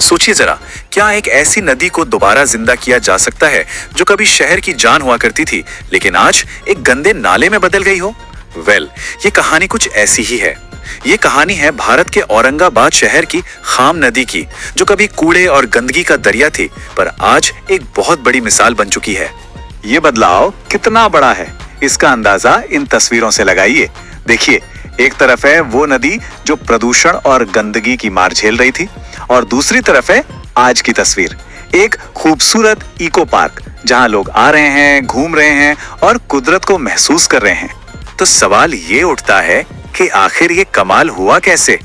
सोचिए जरा, क्या एक ऐसी नदी को दोबारा जिंदा किया जा सकता है जो कभी शहर की जान हुआ करती थी लेकिन आज एक गंदे नाले में बदल गई हो? ये कहानी कुछ ऐसी ही है। ये कहानी है भारत के औरंगाबाद शहर की खाम नदी की, जो कभी कूड़े और गंदगी का दरिया थी पर आज एक बहुत बड़ी मिसाल बन चुकी है। ये बदलाव कितना बड़ा है, इसका अंदाजा इन तस्वीरों से लगाइए। देखिए, एक तरफ है वो नदी जो प्रदूषण और गंदगी की मार झेल रही थी और दूसरी तरफ है आज की तस्वीर, एक खूबसूरत इको पार्क जहां लोग आ रहे हैं, घूम रहे हैं और कुदरत को महसूस कर रहे हैं। तो सवाल ये उठता है कि आखिर ये कमाल हुआ कैसे?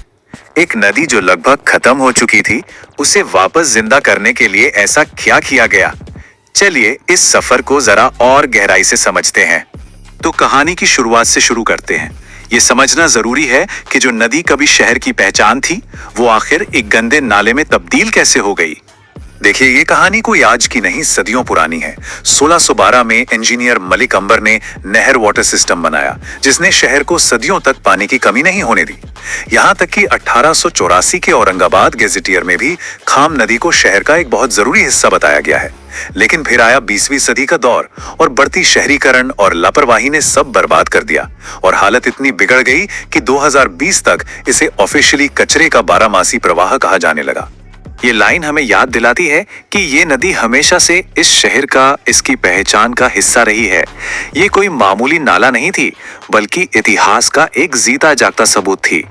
एक नदी जो लगभग खत्म हो चुकी थी, उसे वापस जिंदा करने के लिए ऐसा क्या किया गया? चलिए इस सफर को जरा और गहराई से समझते हैं। तो कहानी की शुरुआत से शुरू करते हैं। ये समझना जरूरी है कि जो नदी कभी शहर की पहचान थी, वो आखिर एक गंदे नाले में तब्दील कैसे हो गई। देखिए, ये कहानी कोई आज की नहीं, सदियों पुरानी है। 1612 में इंजीनियर मलिक अंबर ने नहर वाटर सिस्टम बनाया, जिसने शहर को सदियों तक पानी की कमी नहीं होने दी। यहाँ तक कि 1884 के औरंगाबाद गैजेटियर में भी खाम नदी को शहर का एक बहुत जरूरी हिस्सा बताया गया है। लेकिन फिर आया 20वीं सदी का दौर और बढ़ती शहरीकरण और लापरवाही ने सब बर्बाद कर दिया और हालत इतनी बिगड़ गई कि 2020 तक इसे ऑफिशियली कचरे का बारहमासी प्रवाह कहा जाने लगा। ये लाइन हमें याद दिलाती है कि ये नदी हमेशा से इस शहर का, इसकी पहचान का हिस्सा रही है। ये कोई मामूली नाला नहीं थी, बल्कि इतिहास का एक जीता जागता सबूत थी।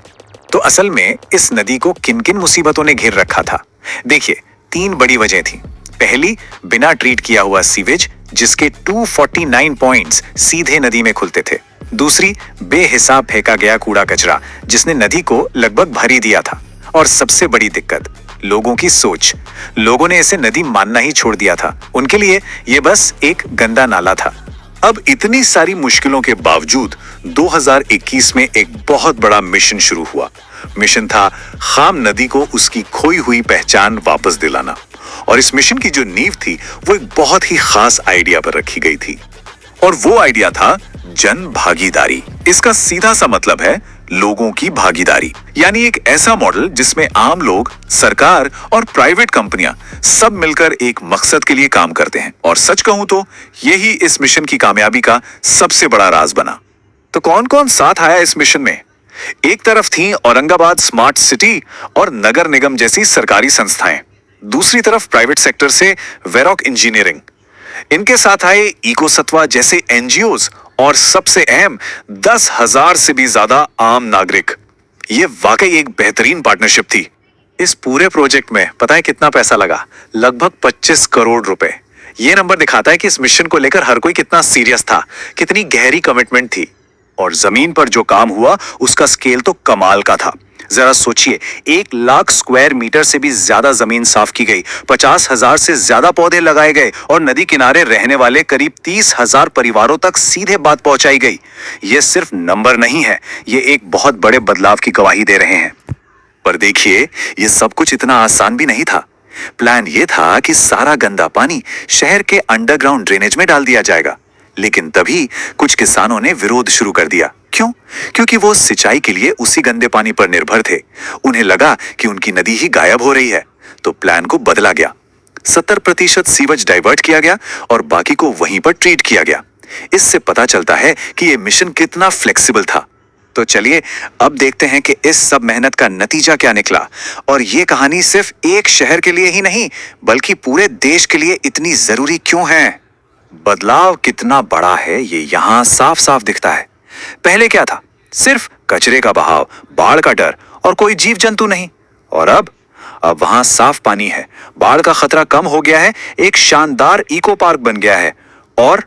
तो असल में इस नदी को किन किन मुसीबतों ने घेर रखा था? देखिए, 3 बड़ी वजह थी। पहली, बिना ट्रीट किया हुआ सीवेज, जिसके 249 पॉइंट्स सीधे नदी में खुलते थे। दूसरी, बेहिसाब फेंका गया कूड़ा कचरा, जिसने नदी को लगभग भर ही दिया था। और सबसे बड़ी दिक्कत, लोगों की सोच। लोगों ने इसे नदी मानना ही छोड़ दिया था। उनके लिए ये बस एक गंदा नाला था। अब इतनी सारी मुश्किलों के बावजूद 2021 में एक बहुत बड़ा मिशन शुरू हुआ। मिशन था खाम नदी को उसकी खोई हुई पहचान वापस दिलाना। और इस मिशन की जो नींव थी, वो एक बहुत ही खास आइडिया पर रखी गई थी, और वो आइडिया था जन भागीदारी। इसका सीधा सा मतलब है लोगों की भागीदारी, यानी एक ऐसा मॉडल जिसमें आम लोग, सरकार और प्राइवेट कंपनियां सब मिलकर एक मकसद के लिए काम करते हैं। और सच कहूं तो यही इस मिशन की कामयाबी का सबसे बड़ा राज बना। तो कौन कौन साथ आया इस मिशन में? एक तरफ थी औरंगाबाद स्मार्ट सिटी और नगर निगम जैसी सरकारी संस्थाएं। दूसरी तरफ प्राइवेट सेक्टर से वेरॉक इंजीनियरिंग। इनके साथ आए इको सत्वा जैसे एनजीओज और सबसे अहम 10,000 से भी ज्यादा आम नागरिक। ये वाकई एक बेहतरीन पार्टनरशिप थी। इस पूरे प्रोजेक्ट में पता है कितना पैसा लगा? लगभग 25 करोड़ रुपए। ये नंबर दिखाता है कि इस मिशन को लेकर हर कोई कितना सीरियस था, कितनी गहरी कमिटमेंट थी। और जमीन पर जो काम हुआ उसका स्केल तो कमाल का था। जरा सोचिए, 1 लाख स्क्वायर मीटर से भी ज्यादा जमीन साफ की गई, 50,000 से ज्यादा पौधे लगाए गए और नदी किनारे रहने वाले करीब 30,000 परिवारों तक सीधे बात पहुंचाई गई। ये सिर्फ नंबर नहीं है, ये एक बहुत बड़े बदलाव की गवाही दे रहे हैं। पर देखिए, ये सब कुछ इतना आसान भी नहीं था। प्लान ये था कि सारा गंदा पानी शहर के अंडरग्राउंड ड्रेनेज में डाल दिया जाएगा। लेकिन तभी कुछ किसानों ने विरोध शुरू कर दिया। क्यों? क्योंकि वो सिंचाई के लिए उसी गंदे पानी पर निर्भर थे। उन्हें लगा कि उनकी नदी ही गायब हो रही है। तो प्लान को बदला गया। 70% सीवेज डाइवर्ट किया गया और बाकी को वहीं पर ट्रीट किया गया। इससे पता चलता है कि ये मिशन कितना फ्लेक्सिबल था। तो चलिए अब देखते हैं कि इस सब मेहनत का नतीजा क्या निकला और ये कहानी सिर्फ एक शहर के लिए ही नहीं, बल्कि पूरे देश के लिए इतनी जरूरी क्यों है। बदलाव कितना बड़ा है, ये यहाँ साफ साफ दिखता है। पहले क्या था? सिर्फ कचरे का बहाव, बाढ़ का डर और कोई जीव जंतु नहीं। और अब वहां साफ पानी है, बाढ़ का खतरा कम हो गया है, एक शानदार इको पार्क बन गया है और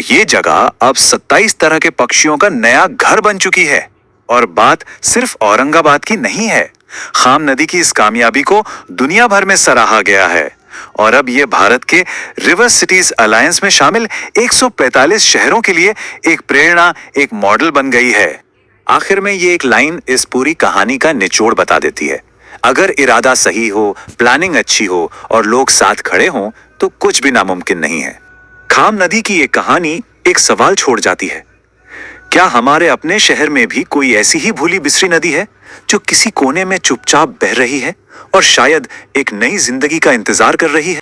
ये जगह अब 27 तरह के पक्षियों का नया घर बन चुकी है। और बात सिर्फ औरंगाबाद की नहीं है। खाम नदी की इस कामयाबी को दुनिया भर में सराहा गया है और अब ये भारत के रिवर सिटीज अलायंस में शामिल 145 शहरों के लिए एक प्रेरणा, एक मॉडल बन गई है। आखिर में ये एक लाइन इस पूरी कहानी का निचोड़ बता देती है। अगर इरादा सही हो, प्लानिंग अच्छी हो और लोग साथ खड़े हों, तो कुछ भी नामुमकिन नहीं है। खाम नदी की ये कहानी एक सवाल छोड़ जाती है, क्या हमारे अपने शहर में भी कोई ऐसी ही भूली बिसरी नदी है जो किसी कोने में चुपचाप बह रही है और शायद एक नई जिंदगी का इंतजार कर रही है?